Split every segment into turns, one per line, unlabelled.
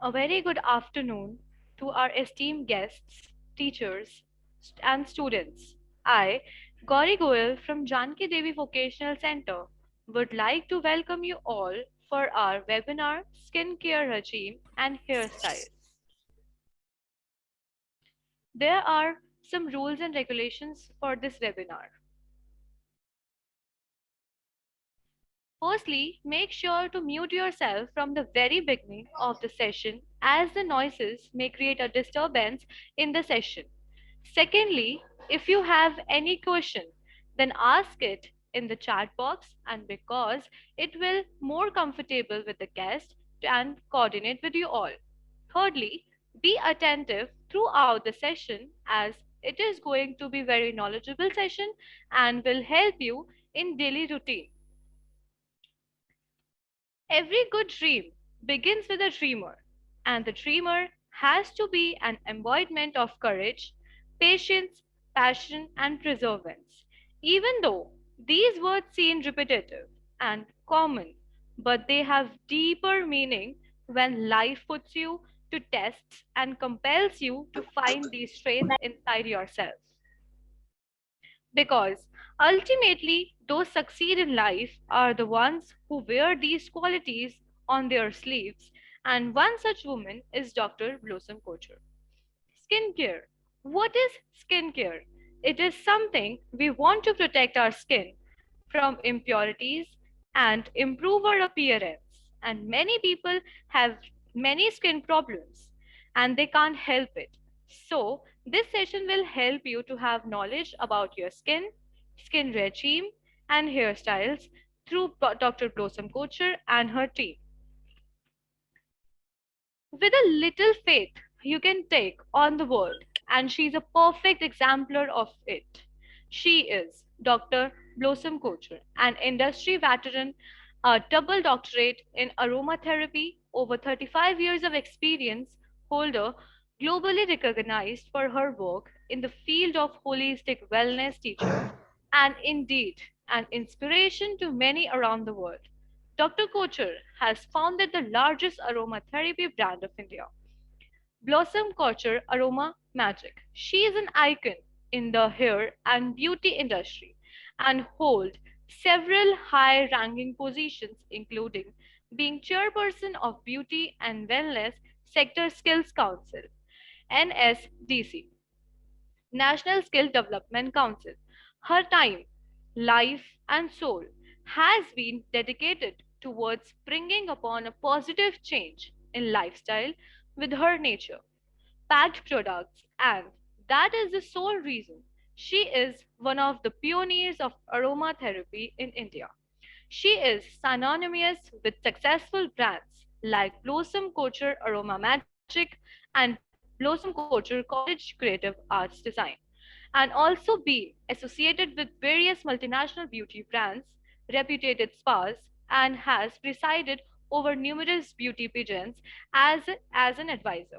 A very good afternoon to our esteemed guests, teachers, and students. I, Gauri Goyal from Janki Devi Vocational Center, would like to welcome you all for our webinar Skincare Regime and Hairstyles. There are some rules and regulations for this webinar. Firstly, make sure to mute yourself from the very beginning of the session as the noises may create a disturbance in the session. Secondly, if you have any question, then ask it in the chat box and because it will more comfortable with the guest and coordinate with you all. Thirdly, be attentive throughout the session as it is going to be very knowledgeable session and will help you in daily routine. Every good dream begins with a dreamer, and the dreamer has to be an embodiment of courage, patience, passion, and perseverance. Even though these words seem repetitive and common, but they have deeper meaning when life puts you to tests and compels you to find these traits inside yourself. Because ultimately, those succeed in life are the ones who wear these qualities on their sleeves, and one such woman is Dr. Blossom Kochhar. Skincare. What is skincare? It is something we want to protect our skin from impurities and improve our appearance. And many people have many skin problems and they can't help it. So, this session will help you to have knowledge about your skin, skin regime, and hairstyles through Dr. Blossom Kochhar and her team. With a little faith, you can take on the world, and she's a perfect exemplar of it. She is Dr. Blossom Kochhar, an industry veteran, a double doctorate in aromatherapy, over 35 years of experience holder, globally recognized for her work in the field of holistic wellness teacher, and indeed an inspiration to many around the world. Dr. Kochhar has founded the largest aromatherapy brand of India, Blossom Kochhar Aroma Magic. She is an icon in the hair and beauty industry and holds several high-ranking positions including being chairperson of Beauty and Wellness Sector Skills Council, NSDC, National Skill Development Council. Her time, life, and soul has been dedicated towards bringing upon a positive change in lifestyle with her nature packed products, and that is the sole reason she is one of the pioneers of aromatherapy in India. She is synonymous with successful brands like Blossom Kochhar Aroma Magic and Blossom Kochhar College Creative Arts Design, and also be associated with various multinational beauty brands, reputed spas, and has presided over numerous beauty pageants as an advisor.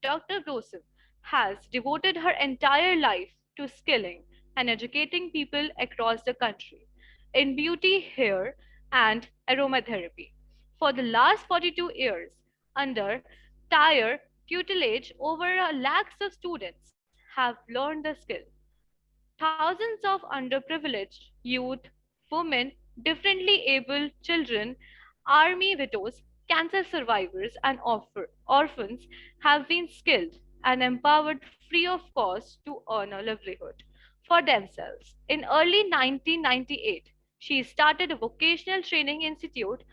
Dr. Blossom has devoted her entire life to skilling and educating people across the country in beauty, hair, and aromatherapy. For the last 42 years, under Tire tutelage, over a lakhs of students have learned the skill. Thousands of underprivileged youth, women, differently able children, army widows, cancer survivors, and orphans have been skilled and empowered free of cost to earn a livelihood for themselves. In early 1998, she started a vocational training institute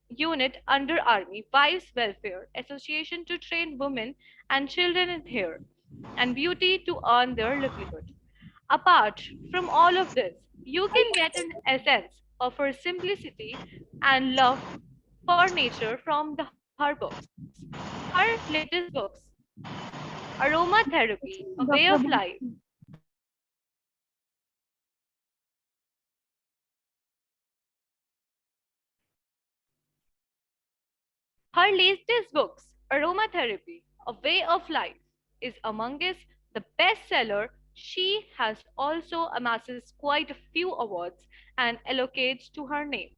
unit under Army Wives Welfare Association to train women and children in hair and beauty to earn their livelihood. Apart from all of this, you can get an essence of her simplicity and love for nature from her books. Her latest books, Aromatherapy, A Way of
Dr.
Life,
Bhakti.
her latest books, Aromatherapy, A Way of Life, is amongst the bestseller. She has also amasses quite a few awards and allocates to her name.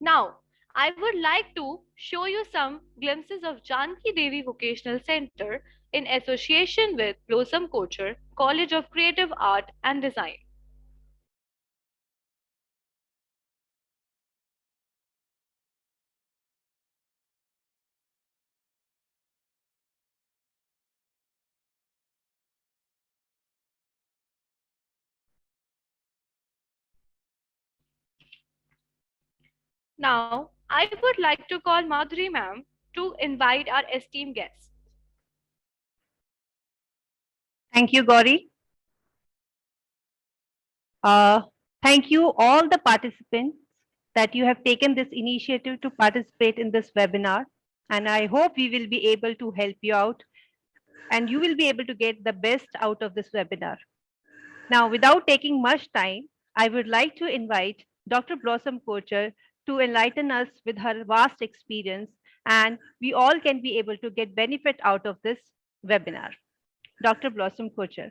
Now, I would like to show you some glimpses of Janki Devi Vocational Center in association with Blossom Kochhar College of Creative Art and Design. Now, I would like to call Madhuri ma'am to invite our esteemed guests.
Thank you, Gauri. Uh, Thank you all the participants that you have taken this initiative to participate in this webinar. And I hope we will be able to help you out and you will be able to get the best out of this webinar. Now, without taking much time, I would like to invite Dr. Blossom Kochhar to enlighten us with her vast experience, and we all can be able to get benefit out of this webinar. Dr. Blossom Kochhar.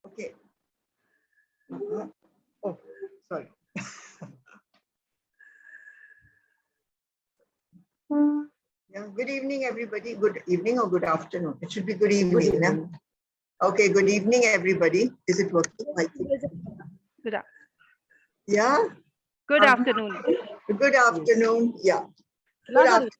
Okay. Oh, sorry. Yeah, good evening, everybody. Good evening or good afternoon? It should be good evening. Good evening. Okay, good evening, everybody. Is it working?
Good,
Yeah?
good afternoon.
Good afternoon. Yeah. Good afternoon.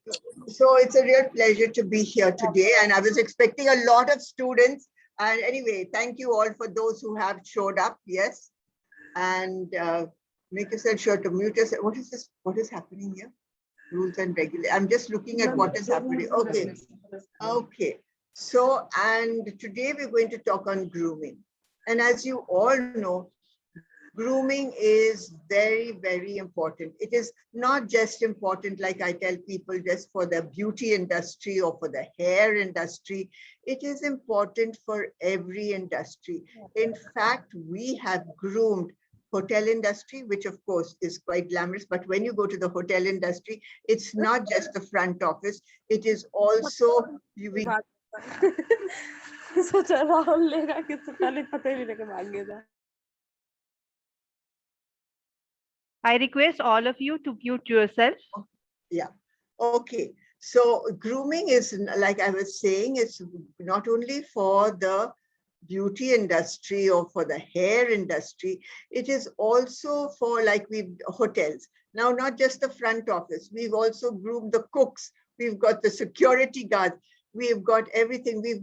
So it's a real pleasure to be here today. And I was expecting a lot of students. And anyway, thank you all for those who have showed up. Yes. And make yourself sure to mute yourself. What is this? What is happening here? Rules and regulations. I'm just looking at what is happening. Okay. Okay. So, and today we're going to talk on grooming. And as you all know, grooming is very, very important. It is not just important, like I tell people, just for the beauty industry or for the hair industry. It is important for every industry. In fact, we have groomed hotel industry, which of course is quite glamorous, but when you go to the hotel industry, it's not just the front office, it is also we
I request all of you to mute yourself.
Yeah. Okay. So grooming is, like I was saying, it's not only for the beauty industry or for the hair industry, it is also for like hotels. Now, not just the front office, we've also groomed the cooks, we've got the security guards, we've got everything. We've,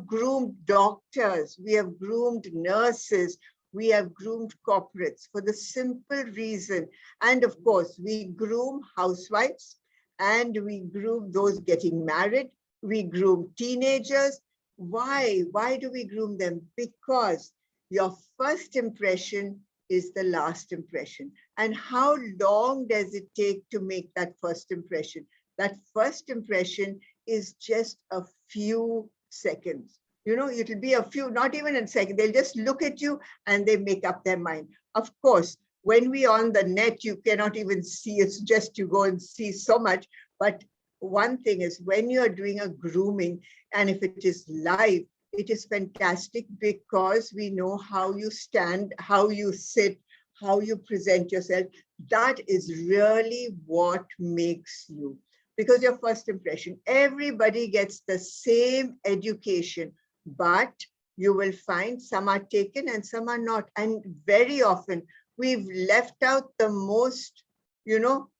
groomed doctors, we have groomed nurses, we have groomed corporates for the simple reason. And of course, we groom housewives and we groom those getting married. We groom teenagers. Why? Why do we groom them? Because your first impression is the last impression. And how long does it take to make that first impression? That first impression is just a few seconds. You know, it'll be a few, not even a second. They'll just look at you and they make up their mind. Of course, when we on the net, you cannot even see. It's just you go and see so much. But one thing is when you're doing a grooming, and if it is live, it is fantastic because we know how you stand, how you sit, how you present yourself. That is really what makes you. Because your first impression, everybody gets the same education, but you will find some are taken and some are not. And very often we've left out the most,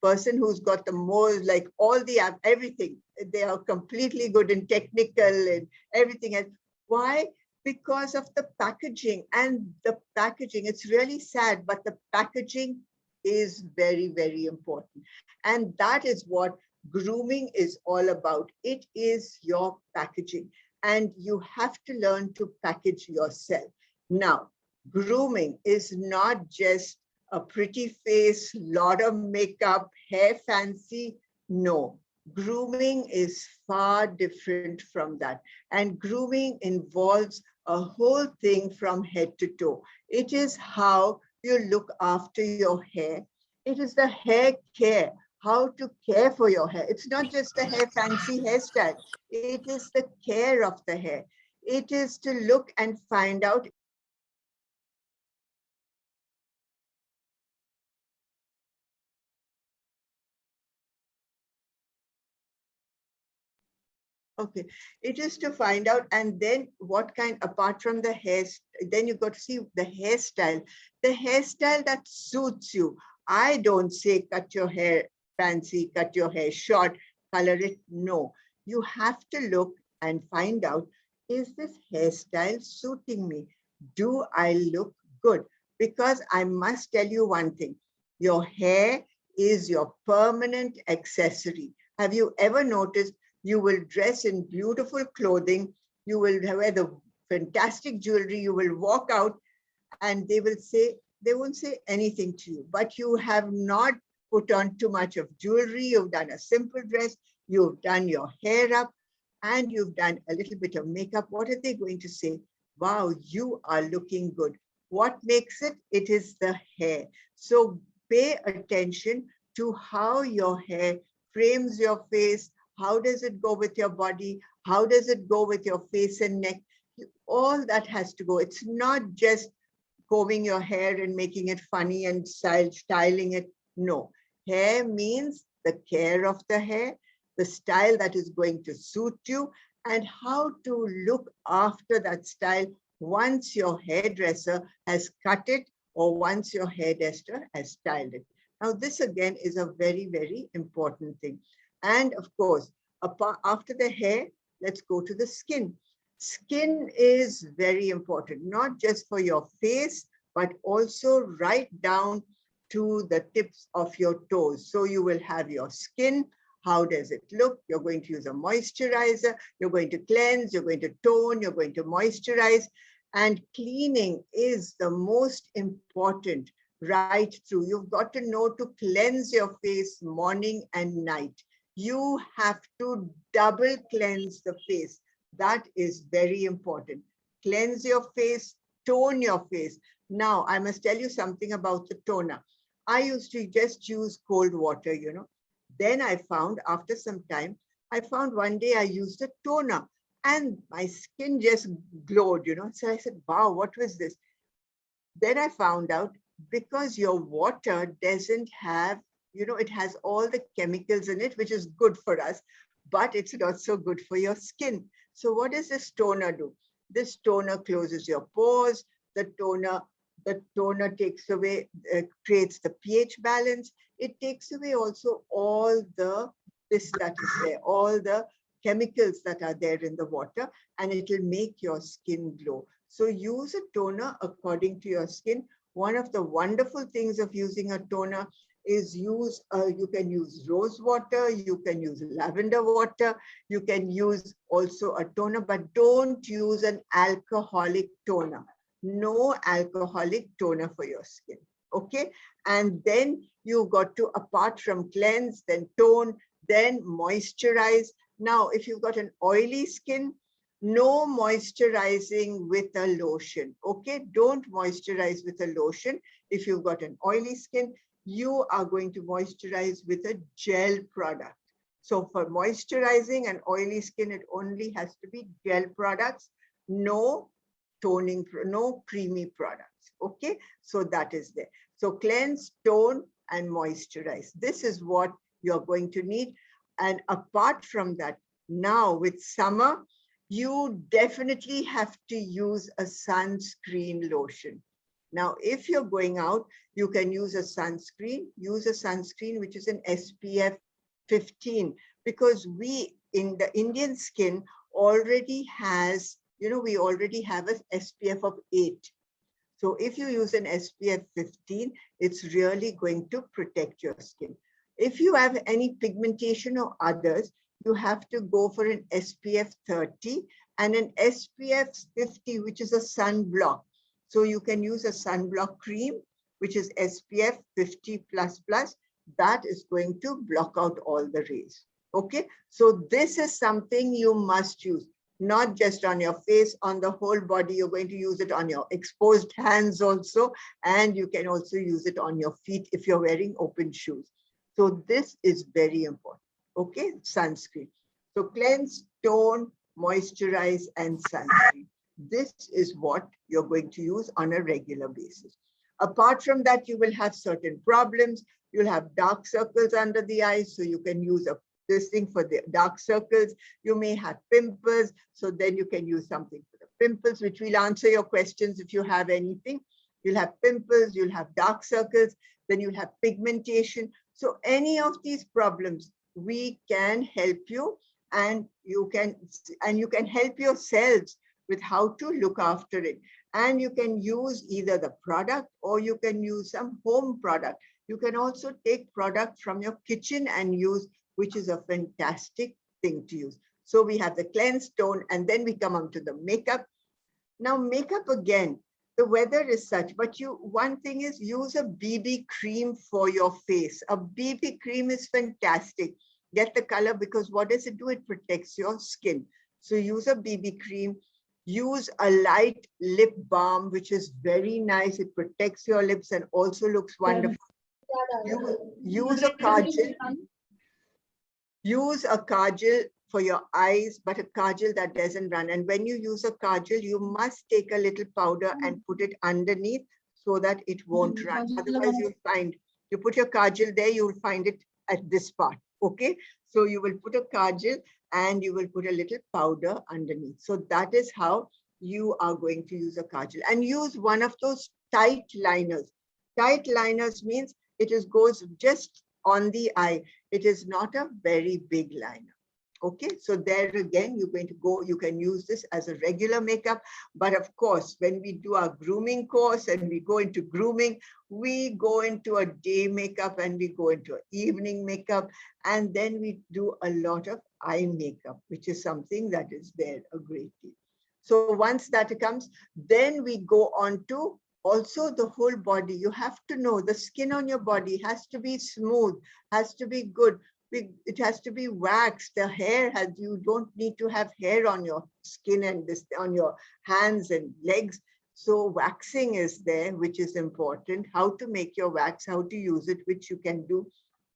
person who's got the most, like all the everything. They are completely good in technical and everything else. Why? Because of the packaging. And the packaging, it's really sad, but the packaging is very, very important. And that is what grooming is all about. It is your packaging. And you have to learn to package yourself. Now, grooming is not just a pretty face, lot of makeup, hair fancy. No, grooming is far different from that. And grooming involves a whole thing from head to toe. It is how you look after your hair. It is the hair care, how to care for your hair. It's not just the hair fancy hairstyle. It is the care of the hair. It is to look and find out. Okay, it is to find out, and then what kind, apart from the hair, then you got to see the hairstyle that suits you. I don't say cut your hair fancy, cut your hair short, color it. No, you have to look and find out, is this hairstyle suiting me? Do I look good? Because I must tell you one thing, your hair is your permanent accessory. Have you ever noticed? You will dress in beautiful clothing, you will wear the fantastic jewelry, you will walk out and they won't say anything to you, but you have not put on too much of jewelry, you've done a simple dress, you've done your hair up, and you've done a little bit of makeup. What are they going to say? Wow, you are looking good. What makes it? It is the hair. So pay attention to how your hair frames your face. How does it go with your body? How does it go with your face and neck? All that has to go. It's not just combing your hair and making it funny and styling it. No, hair means the care of the hair, the style that is going to suit you, and how to look after that style once your hairdresser has cut it or once your hairdresser has styled it. Now, this again is a very, very important thing. And of course, after the hair, let's go to the skin. Skin is very important, not just for your face, but also right down to the tips of your toes. So you will have your skin. How does it look? You're going to use a moisturizer. You're going to cleanse. You're going to tone. You're going to moisturize. And cleaning is the most important right through. You've got to know to cleanse your face morning and night. You have to double cleanse the face. That is very important. Cleanse your face, tone your face. Now, I must tell you something about the toner. I used to just use cold water, Then I found, after some time, I found one day I used a toner and my skin just glowed, So I said, wow, what was this? Then I found out, because your water doesn't have, it has all the chemicals in it, which is good for us, but it's not so good for your skin. So what does this toner do? This toner closes your pores. The toner takes away, creates the pH balance. It takes away also all this that is there, all the chemicals that are there in the water, and it will make your skin glow. So use a toner according to your skin. One of the wonderful things of using a toner is you can use rose water, you can use lavender water, you can use also a toner, but don't use an alcoholic toner. No alcoholic toner for your skin. Okay. And then you got to, apart from cleanse, then tone, then moisturize. Now, if you've got an oily skin, no moisturizing with a lotion. Okay. Don't moisturize with a lotion. If you've got an oily skin, you are going to moisturize with a gel product. So for moisturizing an oily skin, it only has to be gel products, no toning, no creamy products. Okay, so that is there. So cleanse, tone, and moisturize. This is what you're going to need. And apart from that, now with summer, you definitely have to use a sunscreen lotion. Now, if you're going out, you can use a sunscreen which is an SPF 15, because we in the Indian skin already has, we already have an SPF of 8. So if you use an SPF 15, it's really going to protect your skin. If you have any pigmentation or others, you have to go for an SPF 30 and an SPF 50, which is a sunblock. So you can use a sunblock cream, which is SPF 50++. That is going to block out all the rays. Okay, so this is something you must use, not just on your face, on the whole body. You're going to use it on your exposed hands also, and you can also use it on your feet if you're wearing open shoes. So this is very important. Okay, sunscreen. So cleanse, tone, moisturize, and sunscreen. This is what you're going to use on a regular basis. Apart from that, you will have certain problems. You'll have dark circles under the eyes, so you can use this thing for the dark circles. You may have pimples, so then you can use something for the pimples, which will answer your questions if you have anything. You'll have pimples, you'll have dark circles, then you'll have pigmentation. So any of these problems, we can help you, and you can help yourselves with how to look after it. And you can use either the product or you can use some home product. You can also take product from your kitchen and use, which is a fantastic thing to use. So we have the cleanse, tone, and then we come on to the makeup. Now makeup again, the weather is such, but one thing is use a BB cream for your face. A BB cream is fantastic. Get the color, because what does it do? It protects your skin. So use a BB cream. Use a light lip balm, which is very nice. It protects your lips and also looks wonderful. Use a kajal. Use a kajal for your eyes, but a kajal that doesn't run. And when you use a kajal, you must take a little powder and put it underneath so that it won't run. Otherwise, you'll find, you put your kajal there, you'll find it at this part. Okay, so you will put a kajal and you will put a little powder underneath. So that is how you are going to use a kajal. And use one of those tight liners. Tight liners means goes just on the eye. It is not a very big liner. Okay, so there again, you're going to go, you can use this as a regular makeup. But of course, when we do our grooming course and we go into grooming, we go into a day makeup and we go into an evening makeup. And then we do a lot of eye makeup, which is something that is there a great deal. So once that comes, then we go on to also the whole body. You have to know the skin on your body has to be smooth, has to be good. It has to be waxed. The hair you don't need to have hair on your skin and on your hands and legs. So waxing is there, which is important. How to make your wax, how to use it, which you can do.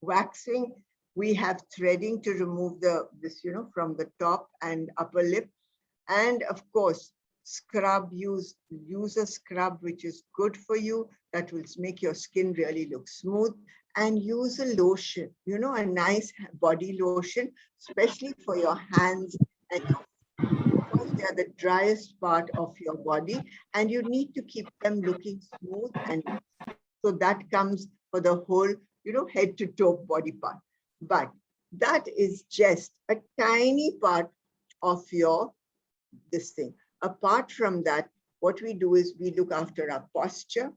Waxing, we have threading to remove this, from the top and upper lip. And of course, scrub, use a scrub, which is good for you. That will make your skin really look smooth. And use a lotion, a nice body lotion, especially for your hands and your feet, because they are the driest part of your body and you need to keep them looking smooth. And so that comes for the whole, head to toe body part. But that is just a tiny part of this thing. Apart from that, what we do is we look after our posture,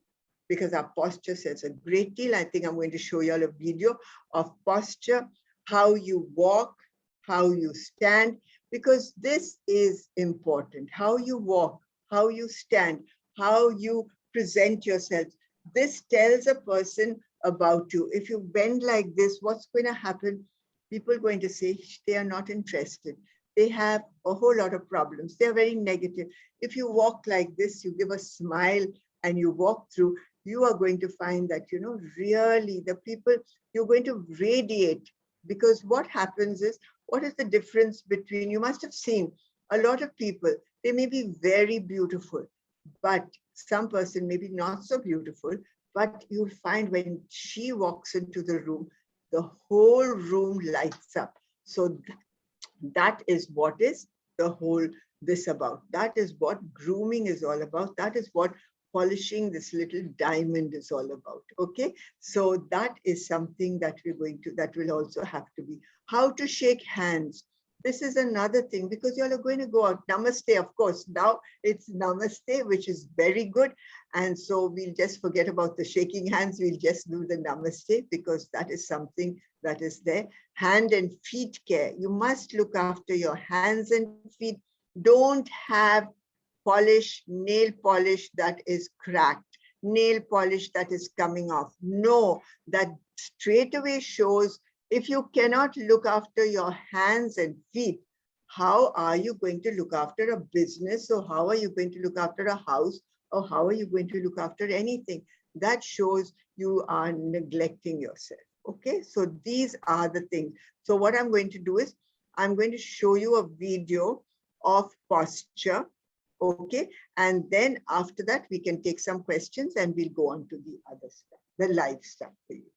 because our posture says a great deal. I think I'm going to show you all a video of posture, how you walk, how you stand, because this is important. How you walk, how you stand, how you present yourself. This tells a person about you. If you bend like this, what's going to happen? People are going to say they are not interested. They have a whole lot of problems. They're very negative. If you walk like this, you give a smile and you walk through, you are going to find that, really the people, you're going to radiate. Because what happens is, what is the difference between, you must have seen a lot of people, they may be very beautiful, but some person may be not so beautiful, but you'll find when she walks into the room, the whole room lights up. So that is what is the whole this about. That is what grooming is all about. That is what polishing this little diamond is all about. Okay, so that is something that that will also have to be. How to shake hands. This is another thing, because you all are going to go out. Namaste, of course. Now it's namaste, which is very good. And so we'll just forget about the shaking hands. We'll just do the namaste, because that is something that is there. Hand and feet care. You must look after your hands and feet. Don't have nail polish that is cracked, nail polish that is coming off. No, that straight away shows if you cannot look after your hands and feet, how are you going to look after a business, or how are you going to look after a house, or how are you going to look after anything? That shows you are neglecting yourself. Okay, so these are the things. So what I'm going to do is I'm going to show you a video of posture. Okay, and then after that we can take some questions and we'll go on to the other stuff, the live stuff for you.